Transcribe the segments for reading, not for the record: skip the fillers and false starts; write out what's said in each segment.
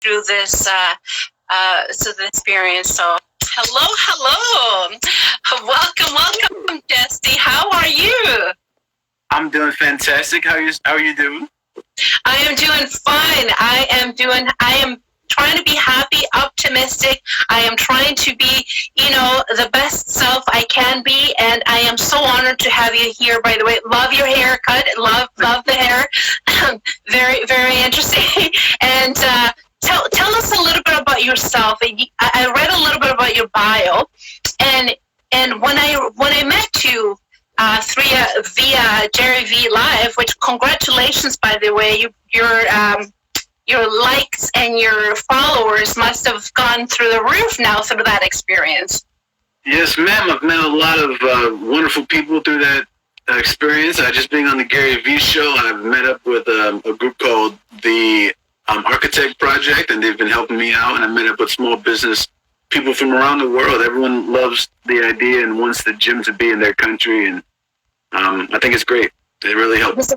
through this experience. So, hello, welcome, Jesse. How are you? I'm doing fantastic. How are you doing? I am doing fine. I am trying to be happy, optimistic. I am trying to be, the best self I can be, and I am so honored to have you here. By the way, love your haircut. Love the hair. Very, very interesting. And tell us a little bit about yourself. I read a little bit about your bio, and when I met you via Jerry V Live, which congratulations, by the way, your likes and your followers must have gone through the roof now through that experience. Yes, ma'am. I've met a lot of wonderful people through that experience. Just being on the Gary V show, I've met up with a group called the Architect Project, and they've been helping me out. And I met up with small business people from around the world. Everyone loves the idea and wants the gym to be in their country, and I think it's great. It really helps.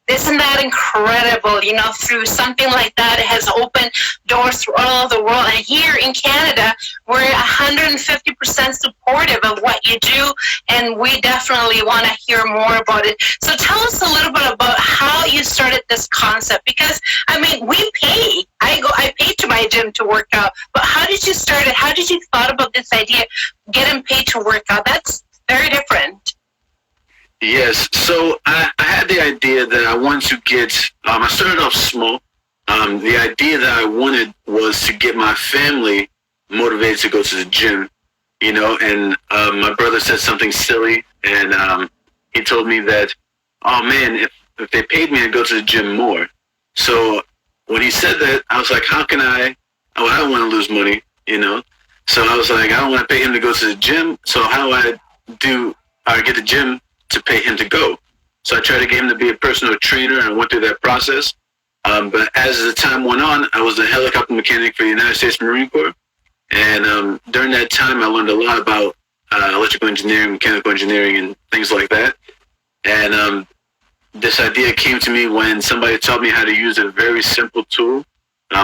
Isn't that incredible? Through something like that, it has opened doors through all over the world. And here in Canada, we're 150% supportive of what you do, and we definitely want to hear more about it. So tell us a little bit about how you started this concept, because we pay. I pay to my gym to work out, but how did you start it? How did you thought about this idea, getting paid to work out? That's very different. Yes, so I had the idea that I wanted to get, I started off small. The idea that I wanted was to get my family motivated to go to the gym, and my brother said something silly, and he told me that, oh man, if they paid me to go to the gym more. So when he said that, I was like, I don't want to lose money, So I was like, I don't want to pay him to go to the gym, so how do I get the gym to pay him to go? So I tried to get him to be a personal trainer, and I went through that process. But as the time went on, I was a helicopter mechanic for the United States Marine Corps. And during that time, I learned a lot about electrical engineering, mechanical engineering, and things like that. And this idea came to me when somebody taught me how to use a very simple tool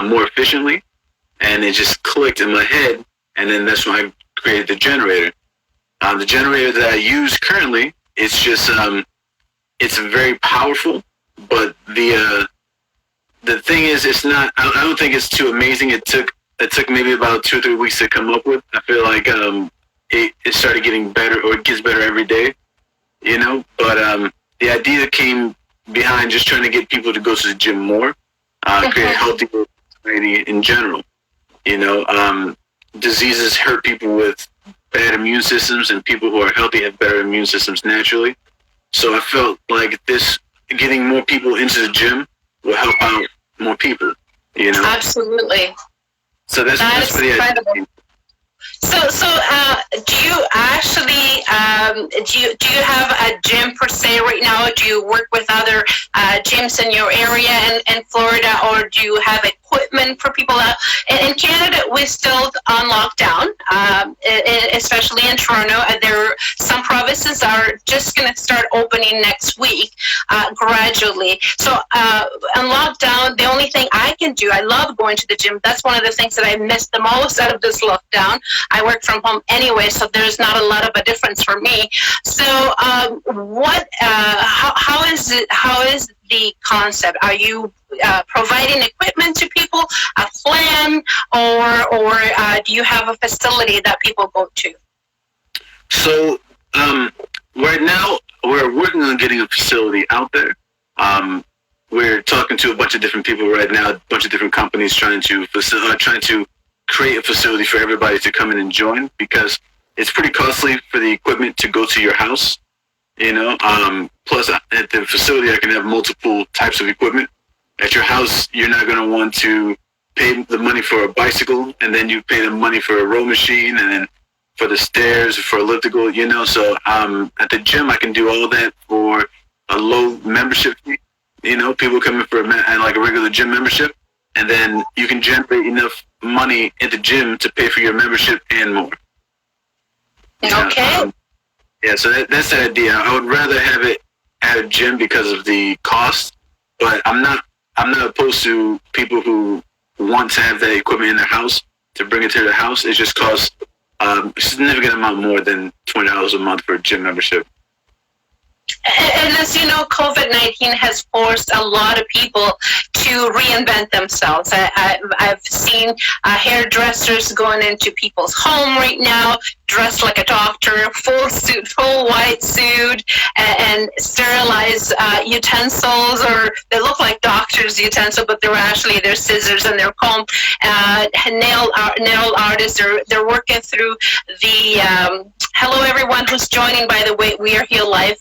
more efficiently. And it just clicked in my head. And then that's when I created the generator. The generator that I use currently, it's just, it's very powerful, but the thing is, it's not, I don't think it's too amazing. It took maybe about 2 or 3 weeks to come up with. I feel like it started getting better, or it gets better every day, but the idea came behind just trying to get people to go to the gym more, create a healthy society in general. Diseases hurt people with bad immune systems, and people who are healthy have better immune systems naturally. So I felt like getting more people into the gym will help out more people, Absolutely. So that's what the idea. So, do you actually do you have a gym per se right now? Do you work with other gyms in your area in Florida, or do you have equipment for people out in Canada? We're still on lockdown, especially in Toronto. Some provinces are just going to start opening next week, gradually. So, on lockdown, the only thing I can do, I love going to the gym. That's one of the things that I missed the most out of this lockdown. I work from home anyway, so there's not a lot of a difference for me. So, how is the concept? Are you providing equipment to people, a plan, or do you have a facility that people go to? So, right now, we're working on getting a facility out there. We're talking to a bunch of different people right now, a bunch of different companies trying to create a facility for everybody to come in and join, because it's pretty costly for the equipment to go to your house, plus at the facility I can have multiple types of equipment. At your house, you're not going to want to pay the money for a bicycle, and then you pay the money for a row machine, and then for the stairs, for elliptical, so at the gym I can do all that for a low membership fee. People come in for a regular gym membership, and then you can generate enough money at the gym to pay for your membership and more. Okay. So that's the idea. I would rather have it at a gym because of the cost, but I'm not opposed to people who want to have that equipment in their house to bring it to their house. It just costs a significant amount more than $20 a month for a gym membership. And as you know, COVID-19 has forced a lot of people to reinvent themselves. I've seen hairdressers going into people's home right now, dressed like a doctor, full suit, full white suit, and sterilized utensils, or they look like doctors' utensils, but they're actually their scissors and their comb. Nail artists, they're working through the. Hello, everyone who's joining. By the way, we are here live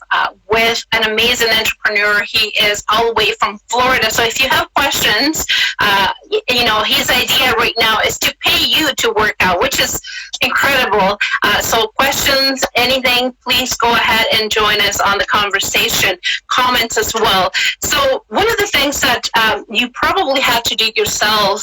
with an amazing entrepreneur. He is all the way from Florida. So if you have questions, his idea right now is to pay you to work out, which is incredible. So questions, anything, please go ahead and join us on the conversation. Comments as well. So one of the things that you probably had to do yourself,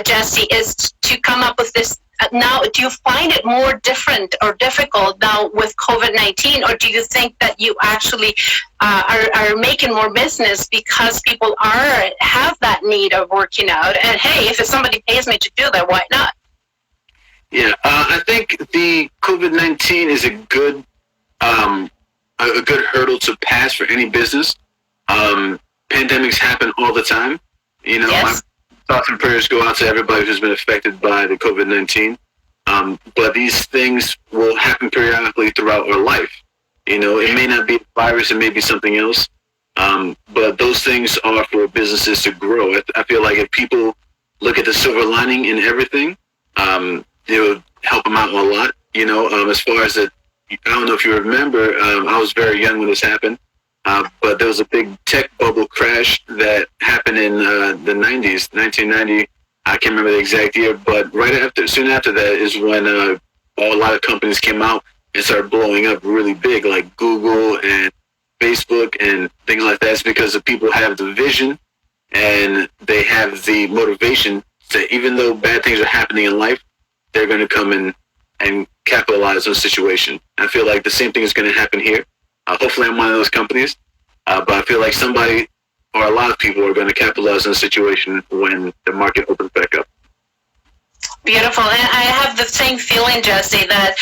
Jesse, is to come up with this. Now, do you find it more different or difficult now with COVID-19, or do you think that you actually are making more business because people have that need of working out? And hey, if somebody pays me to do that, why not? Yeah, I think the COVID-19 is a good hurdle to pass for any business. Pandemics happen all the time. Yes. My thoughts and prayers go out to everybody who's been affected by the COVID-19. But these things will happen periodically throughout our life. It may not be a virus, it may be something else. But those things are for businesses to grow. I feel like if people look at the silver lining in everything, it would help them out a lot. As far as I don't know if you remember, I was very young when this happened. But there was a big tech bubble crash that happened in the 90s, 1990. I can't remember the exact year, but soon after that is when a lot of companies came out and started blowing up really big, like Google and Facebook and things like that. It's because the people have the vision and they have the motivation that even though bad things are happening in life, they're going to come in and capitalize on the situation. I feel like the same thing is going to happen here. Hopefully I'm one of those companies, but I feel like somebody or a lot of people are going to capitalize on the situation when the market opens back up. Beautiful. And I have the same feeling, Jesse, that,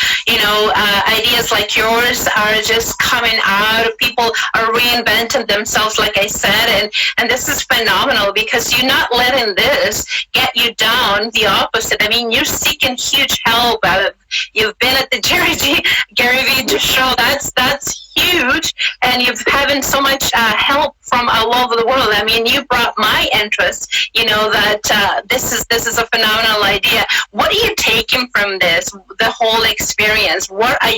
ideas like yours are just coming out. People are reinventing themselves, like I said, and this is phenomenal because you're not letting this get you down. The opposite. I mean, you're seeking huge help. You've been at the Gary Vee show. That's huge, and you've having so much help from all over the world. I mean, you brought my interest. That this is a phenomenal idea. What are you taking from this? The whole experience. What are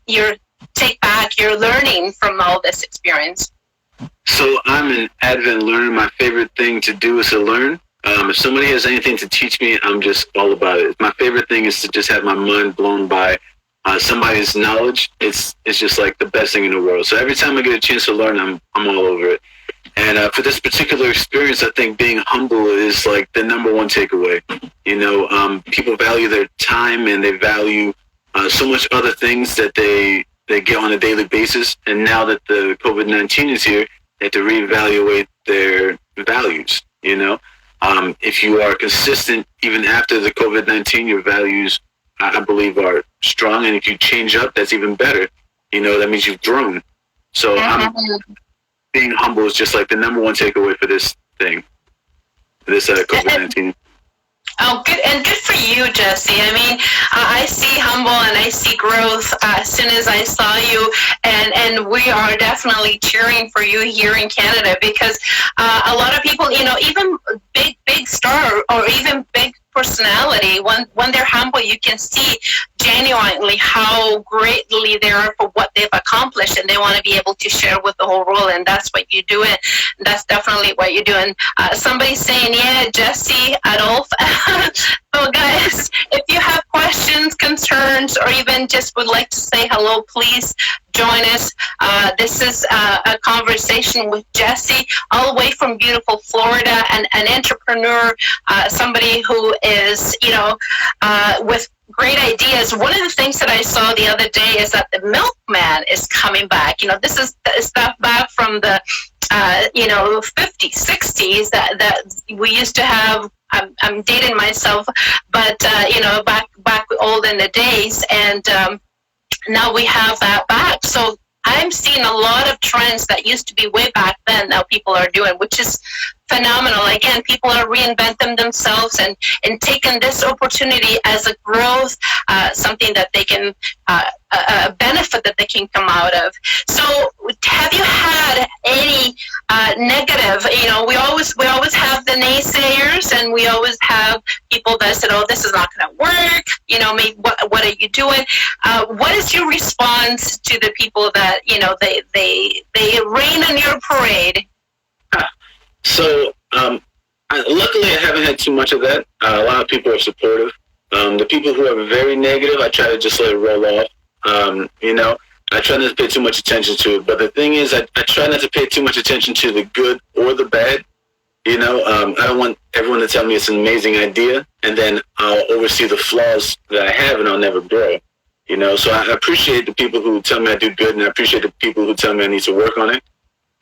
your take back? Your learning from all this experience. So I'm an avid learner. My favorite thing to do is to learn. If somebody has anything to teach me, I'm just all about it. My favorite thing is to just have my mind blown by somebody's knowledge. It's just like the best thing in the world. So every time I get a chance to learn, I'm all over it. And for this particular experience, I think being humble is like the number one takeaway. People value their time and they value so much other things that they get on a daily basis. And now that the COVID-19 is here, they have to reevaluate their values. If you are consistent, even after the COVID-19, your values, I believe, are strong. And if you change up, that's even better. That means you've grown. So being humble is just like the number one takeaway for this thing, this COVID-19. Oh, good. And good for you, Jesse. I mean, I see humble and I see growth as soon as I saw you. And we are definitely cheering for you here in Canada because a lot of people, even big star or even big personality, when they're humble, you can see genuinely how greatly they are for what they've accomplished, and they want to be able to share with the whole world, and that's what you're doing. That's definitely what you're doing. Somebody's saying, yeah, Jesse, Adolf. So guys, if you have questions, concerns, concerns, or even just would like to say hello, please join us. This is a conversation with Jesse, all the way from beautiful Florida, an entrepreneur, somebody who is, with great ideas. One of the things that I saw the other day is that the milkman is coming back. This is stuff back from the 50s, 60s that we used to have. I'm dating myself, but back old in the days, and now we have that back. So I'm seeing a lot of trends that used to be way back then. Now people are doing, which is phenomenal. Again, people are reinventing themselves and taking this opportunity as a growth, something that they can, a benefit that they can come out of. So have you had any negative, we always have the naysayers, and we always have people that said, oh, this is not going to work, maybe, what are you doing? What is your response to the people that, they rain on your parade? So, luckily, I haven't had too much of that. A lot of people are supportive. The people who are very negative, I try to just let it roll off. I try not to pay too much attention to it. But the thing is, I try not to pay too much attention to the good or the bad. I don't want everyone to tell me it's an amazing idea, and then I'll oversee the flaws that I have, and I'll never grow. So I appreciate the people who tell me I do good, and I appreciate the people who tell me I need to work on it.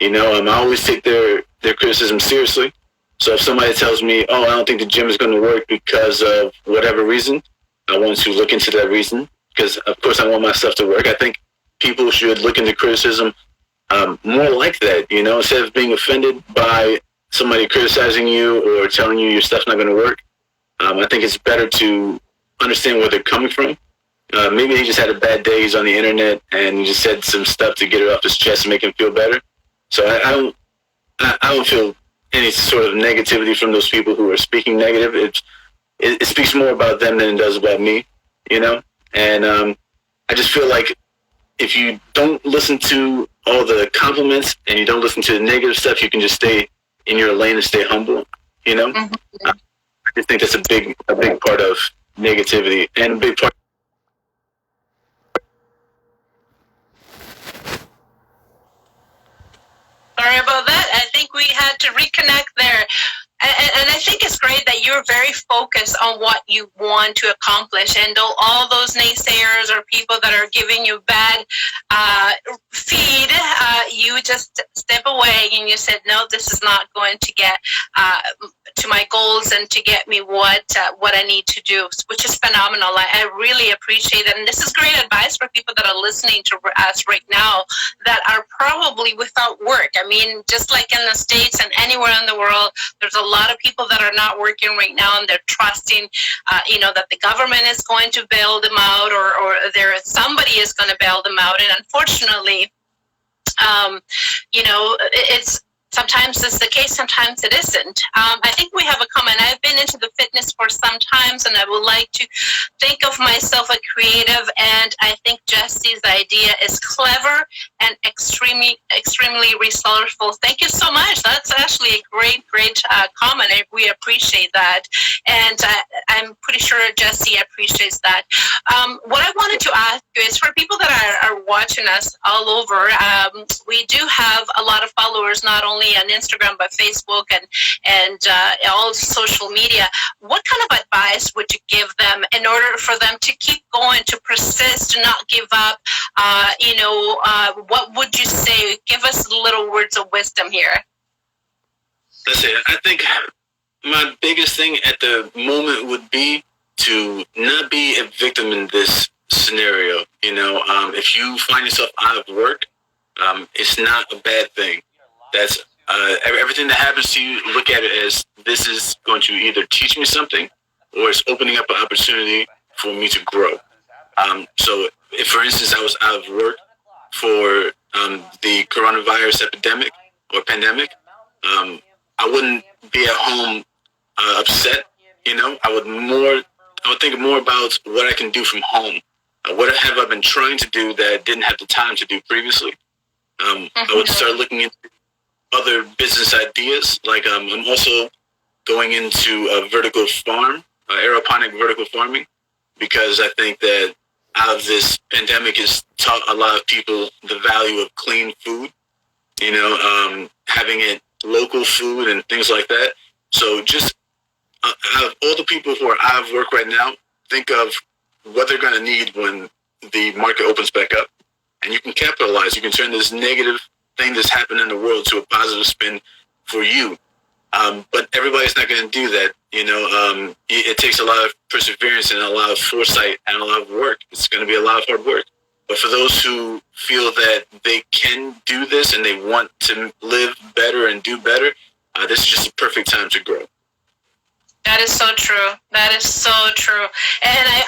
I always take their criticism seriously. So if somebody tells me, oh, I don't think the gym is going to work because of whatever reason, I want to look into that reason, because, of course, I want my stuff to work. I think people should look into criticism more like that, instead of being offended by somebody criticizing you or telling you your stuff's not going to work. I think it's better to understand where they're coming from. Maybe he just had a bad day, he's on the internet, and he just said some stuff to get it off his chest and make him feel better. So I don't feel any sort of negativity from those people who are speaking negative. It speaks more about them than it does about me, And I just feel like if you don't listen to all the compliments and you don't listen to the negative stuff, you can just stay in your lane and stay humble, Mm-hmm. I just think that's a big part of negativity, and a big part. Sorry about that. I think we had to reconnect there. And I think it's great that you're very focused on what you want to accomplish. And all those naysayers or people that are giving you bad feed, you just step away and you said, no, this is not going to get to my goals and to get me what I need to do, which is phenomenal. I really appreciate it. And this is great advice for people that are listening to us right now that are probably without work. I mean, just like in the States and anywhere in the world, there's a lot of people that are not working right now, and they're trusting, that the government is going to bail them out, or somebody is going to bail them out. And unfortunately, it's sometimes it's the case, sometimes it isn't. I think we have a comment. I've been into the fitness for some times, and I would like to think of myself a creative, and I think Jesse's idea is clever and extremely resourceful. Thank you so much. That's actually a great comment. We appreciate that, and I'm pretty sure Jesse appreciates that. What I wanted to ask you is, for people that are watching us all over, we do have a lot of followers, not only on Instagram but Facebook and all social media. What kind of advice would you give them in order for them to keep going, to persist, to not give up? What would you say? Give us little words of wisdom here. That's it. I think my biggest thing at the moment would be to not be a victim in this scenario. If you find yourself out of work, it's not a bad thing. That's everything that happens to you, look at it as, this is going to either teach me something, or it's opening up an opportunity for me to grow. So if, for instance, I was out of work for the coronavirus epidemic or pandemic, I wouldn't be at home upset. I would think more about what I can do from home. What have I been trying to do that I didn't have the time to do previously? I would start looking into other business ideas. Like I'm also going into a vertical farm, aeroponic vertical farming, because I think that out of this pandemic has taught a lot of people the value of clean food, having it local food and things like that. So just out of all the people who are out of work right now, think of what they're going to need when the market opens back up. And you can capitalize. You can turn this negative thing that's happened in the world to a positive spin for you. But everybody's not going to do that. It takes a lot of perseverance and a lot of foresight and a lot of work. It's going to be a lot of hard work. But for those who feel that they can do this and they want to live better and do better, this is just a perfect time to grow. That is so true. That is so true. And I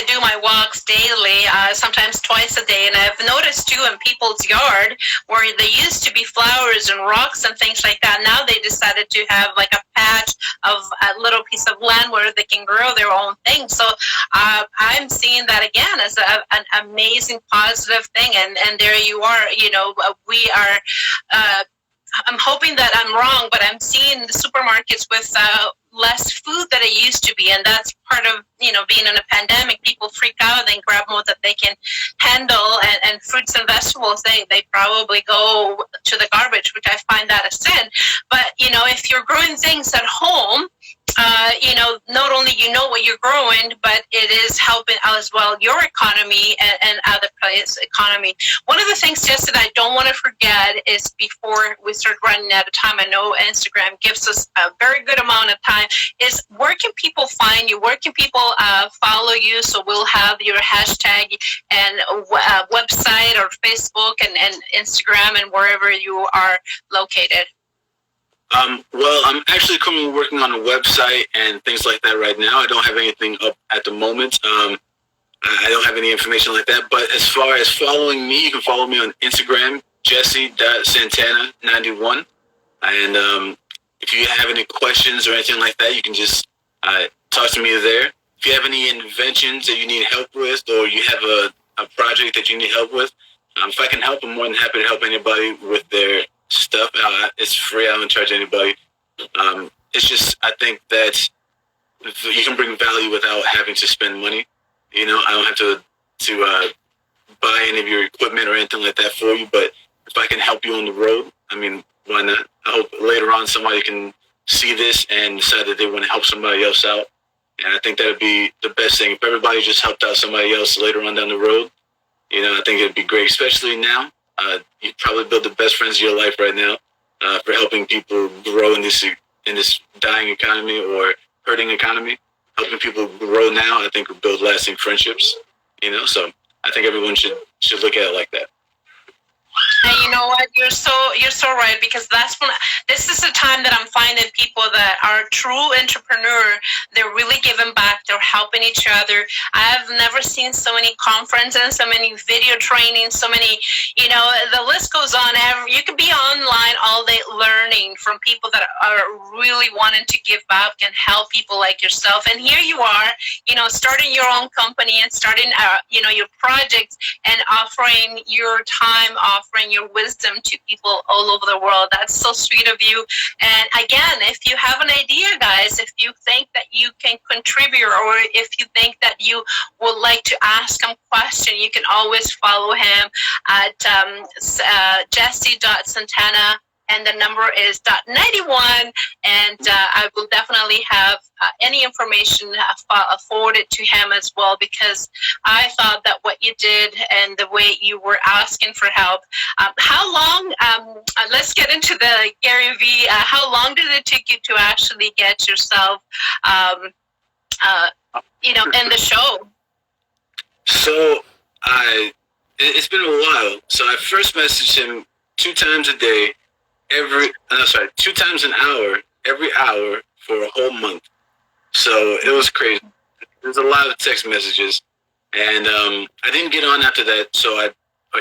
do my walks daily, sometimes twice a day. And I've noticed too in people's yard where there used to be flowers and rocks and things like that. Now they decided to have like a patch of a little piece of land where they can grow their own thing. So I'm seeing that again as an amazing positive thing. And there you are, we are, I'm hoping that I'm wrong, but I'm seeing the supermarkets with less food than it used to be, and that's part of being in a pandemic. People freak out and grab more that they can handle, and fruits and vegetables they probably go to the garbage, which I find that a sin. But if you're growing things at home, not only what you're growing, but it is helping out as well your economy and other place economy. One of the things, Jesse, that I don't want to forget is before we start running out of time, I know Instagram gives us a very good amount of time, is where can people find you? Where can people follow you? So we'll have your hashtag and website or Facebook and Instagram and wherever you are located. Well, I'm actually currently working on a website and things like that right now. I don't have anything up at the moment. I don't have any information like that. But as far as following me, you can follow me on Instagram, Jesse.Santana91. And if you have any questions or anything like that, you can just talk to me there. If you have any inventions that you need help with, or you have a project that you need help with, if I can help, I'm more than happy to help anybody with their stuff. It's free. I don't charge anybody. It's just, I think that you can bring value without having to spend money. I don't have to buy any of your equipment or anything like that for you. But if I can help you on the road, I mean, why not? I hope later on somebody can see this and decide that they want to help somebody else out. And I think that would be the best thing. If everybody just helped out somebody else later on down the road, I think it'd be great, especially now. You probably build the best friends of your life right now for helping people grow in this dying economy or hurting economy. Helping people grow now, I think, will build lasting friendships. So I think everyone should look at it like that. And you know what? You're so right, because that's when this is the time that I'm finding people that are true entrepreneur. They're really giving back. They're helping each other. I've never seen so many conferences, so many video trainings, so many. The list goes on. You can be online all day learning from people that are really wanting to give back and help people like yourself. And here you are, starting your own company and starting, your projects and offering your time, offering your wisdom to people all over the world. That's so sweet of you. And again, if you have an idea, guys, if you think that you can contribute, or if you think that you would like to ask him a question, you can always follow him at Jesse.Santana, and the number is .91, and I will definitely have any information forwarded to him as well, because I thought that what you did and the way you were asking for help. How long, let's get into the Gary V, how long did it take you to actually get yourself, in the show? So it's been a while. So I first messaged him 2 times a day, 2 times an hour, every hour for a whole month. So it was crazy. There's a lot of text messages, and I didn't get on after that. So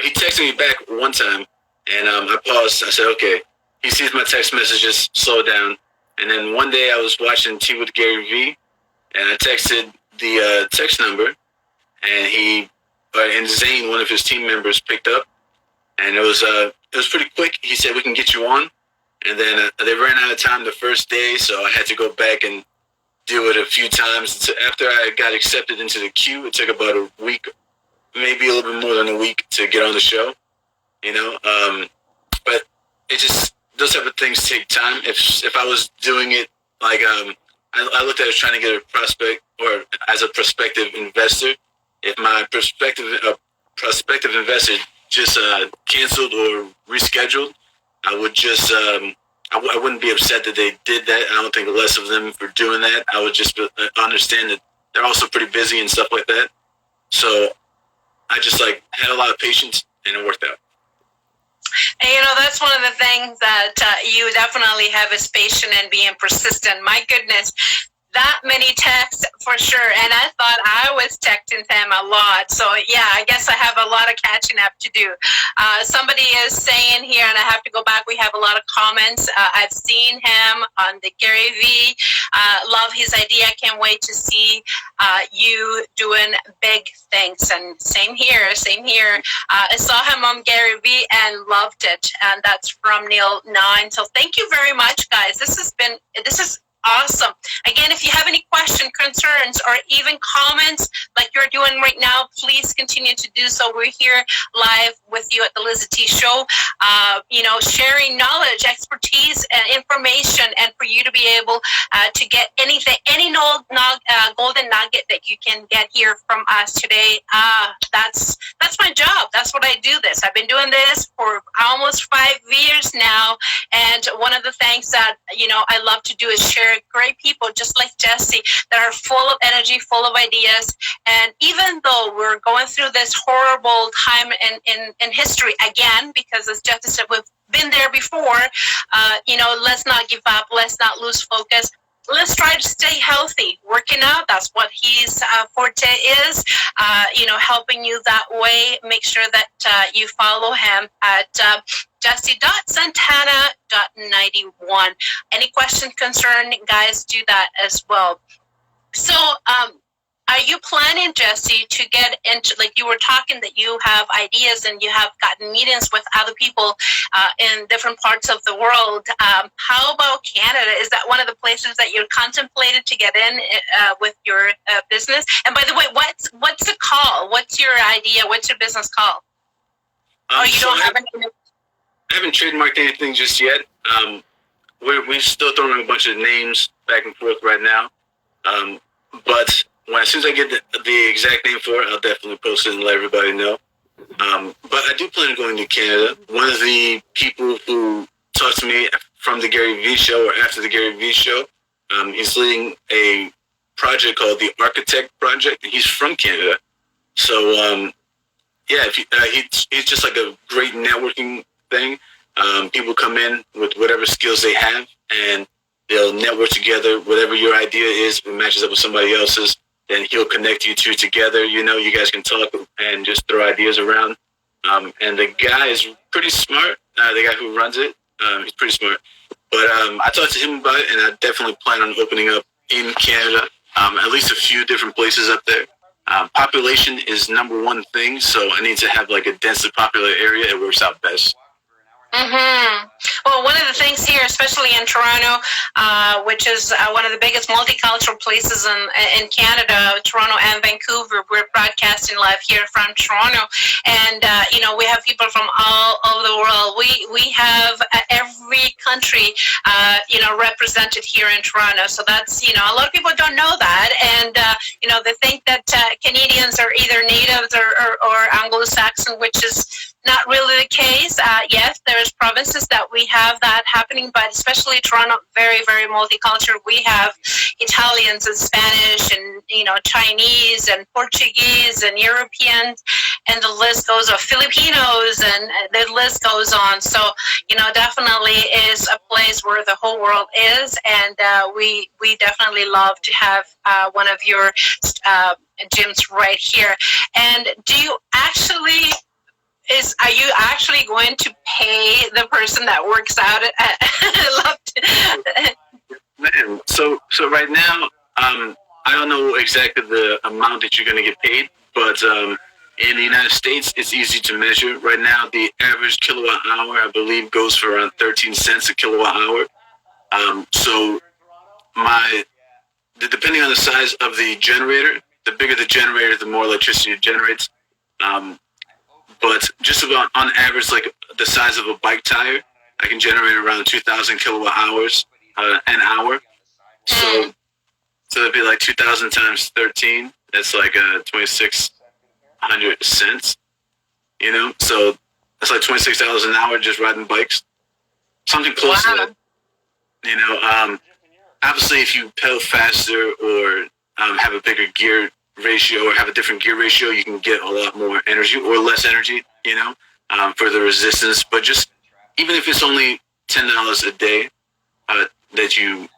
he texted me back one time, and I paused. I said, okay. He sees my text messages, slow down. And then one day I was watching Tea with Gary V, and I texted the text number, and and Zane, one of his team members, picked up, and it was pretty quick. He said, we can get you on. And then they ran out of time the first day, so I had to go back and do it a few times. So after I got accepted into the queue, it took about a week maybe a little bit more than a week to get on the show. But it just, those type of things take time. If I was doing it like I looked at it as trying to get a prospect or as a prospective investor. If my prospective investor just canceled or rescheduled, I would just I wouldn't be upset that they did that. I don't think less of them for doing that. I would just understand that they're also pretty busy and stuff like that. So I just had a lot of patience and it worked out. And that's one of the things that you definitely have is patient and being persistent. My goodness, that many texts for sure. And I thought I was texting them a lot. So yeah, I guess I have a lot of catching up to do. Somebody is saying here, and I have to go back, we have a lot of comments. I've seen him on the Gary V. Love his idea. Can't wait to see you doing big things. And same here. I saw him on Gary V and loved it. And that's from Neil 9. So thank you very much, guys. This is awesome. Again, if you have any questions, concerns, or even comments like you're doing right now, please continue to do so. We're here live with you at the Lizyt Show, sharing knowledge, expertise, and information, and for you to be able to get anything, any golden nugget that you can get here from us today. That's my job. That's what I do this. I've been doing this for almost 5 years now, and one of the things that, I love to do is share great people just like Jesse that are full of energy, full of ideas. And even though we're going through this horrible time in history again, because as Jesse said, we've been there before, let's not give up. Let's not lose focus. Let's try to stay healthy. Working out, that's what his forte is, helping you that way. Make sure that you follow him at Jesse.Santana.91. Any question, concern, guys, do that as well. So, are you planning, Jesse, to get into, like you were talking that you have ideas and you have gotten meetings with other people in different parts of the world. How about Canada? Is that one of the places that you're contemplated to get in with your business? And by the way, what's the call? What's your idea? What's your business call? You don't have any? I haven't trademarked anything just yet. We're still throwing a bunch of names back and forth right now. But as soon as I get the exact name for it, I'll definitely post it and let everybody know. But I do plan on going to Canada. One of the people who talked to me from the Gary V show or after the Gary V show, he's leading a project called the Architect Project, and he's from Canada. So, he's just like a great networking thing. People come in with whatever skills they have, and they'll network together. Whatever your idea is, if it matches up with somebody else's, then he'll connect you two together. You guys can talk and just throw ideas around. And the guy is pretty smart. The guy who runs it, he's pretty smart. But I talked to him about it, and I definitely plan on opening up in Canada, at least a few different places up there. Population is number one thing, so I need to have like a densely populated area. It works out best. Mm-hmm. Well, one of the things here, especially in Toronto, which is one of the biggest multicultural places in Canada, Toronto and Vancouver, we're broadcasting live here from Toronto, and we have people from all over the world. We have every country, represented here in Toronto. So that's a lot of people don't know that, and they think that Canadians are either natives or Anglo-Saxon, which is not really the case. Yes, there's provinces that we have that happening, but especially Toronto, very, very multicultural. We have Italians and Spanish and, Chinese and Portuguese and Europeans, and the list goes on, Filipinos, and the list goes on. So, definitely is a place where the whole world is, and we definitely love to have one of your gyms right here. And do you actually... Are you actually going to pay the person that works out at Man, so right now, I don't know exactly the amount that you're going to get paid, but in the United States, it's easy to measure. Right now, the average kilowatt hour, I believe, goes for around 13 cents a kilowatt hour. So depending on the size of the generator, the bigger the generator, the more electricity it generates. But just about on average, like the size of a bike tire, I can generate around 2,000 kilowatt hours an hour. So, so it'd be like 2,000 times 13. That's like 2,600 cents. You know, so that's like $26 an hour just riding bikes. Something close to that. You know, obviously, if you pedal faster or have a bigger gear ratio or have a different gear ratio, you can get a lot more energy or less energy, you know, for the resistance. But just even if it's only $10 a day that you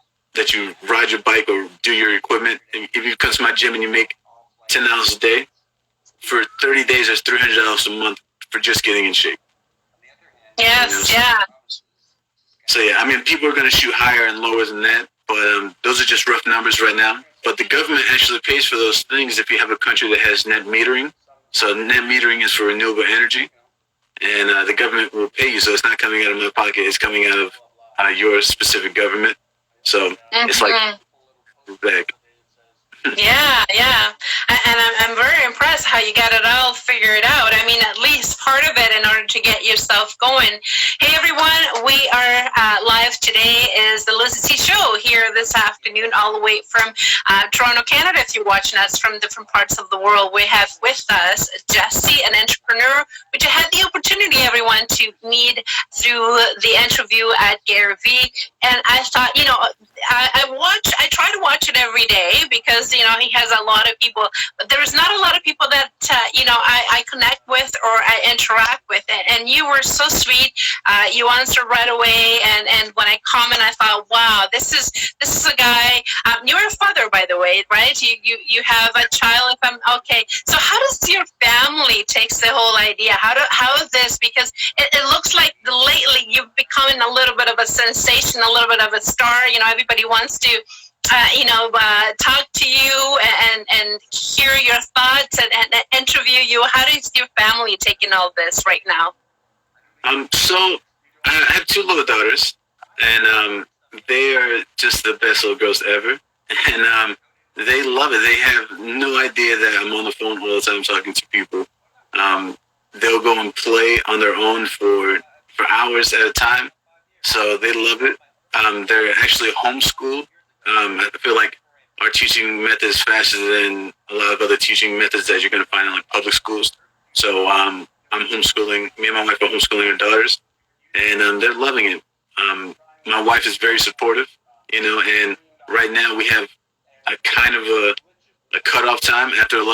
ride your bike or do your equipment, if you come to my gym and you make $10 a day for 30 days, that's $300 a month for just getting in shape. Yes, you know? Yeah. So yeah, I mean, people are going to shoot higher and lower than that, but those are just rough numbers right now. But the government actually pays for those things if you have a country that has net metering. So net metering is for renewable energy, and the government will pay you. So it's not coming out of my pocket; it's coming out of your specific government. So it's like back. Yeah, yeah. And I'm very impressed how you got it all figured out. I mean, at least part of it in order to get yourself going. Hey, everyone, we are live today is the Lizyt Show here this afternoon, all the way from Toronto, Canada. If you're watching us from different parts of the world, we have with us Jesse, an entrepreneur, which I had the opportunity, everyone, to meet through the interview at Gary Vee. And I thought, you know, I try to watch it every day because, you know, he has a lot of people, but there's not a lot of people that, you know, I connect with or I interact with. And you were so sweet. You answered right away. And when I comment, I thought, wow, this is a guy. You're a father, by the way, right? You have a child. If I'm okay. So how does your family takes the whole idea? How is this? Because it looks like lately you've become a little bit of a sensation, a little bit of a star. You know, everybody wants to, talk to you and hear your thoughts and interview you. How does your family taking all this right now? So I have two little daughters, and they are just the best little girls ever, and they love it. They have no idea that I'm on the phone all the time talking to people. They'll go and play on their own for hours at a time, so they love it. They're actually homeschooled. I feel like our teaching method is faster than a lot of other teaching methods that you're going to find in like public schools. So I'm homeschooling. Me and my wife are homeschooling our daughters, and they're loving it. My wife is very supportive, you know, and right now we have a kind of a cutoff time after 11.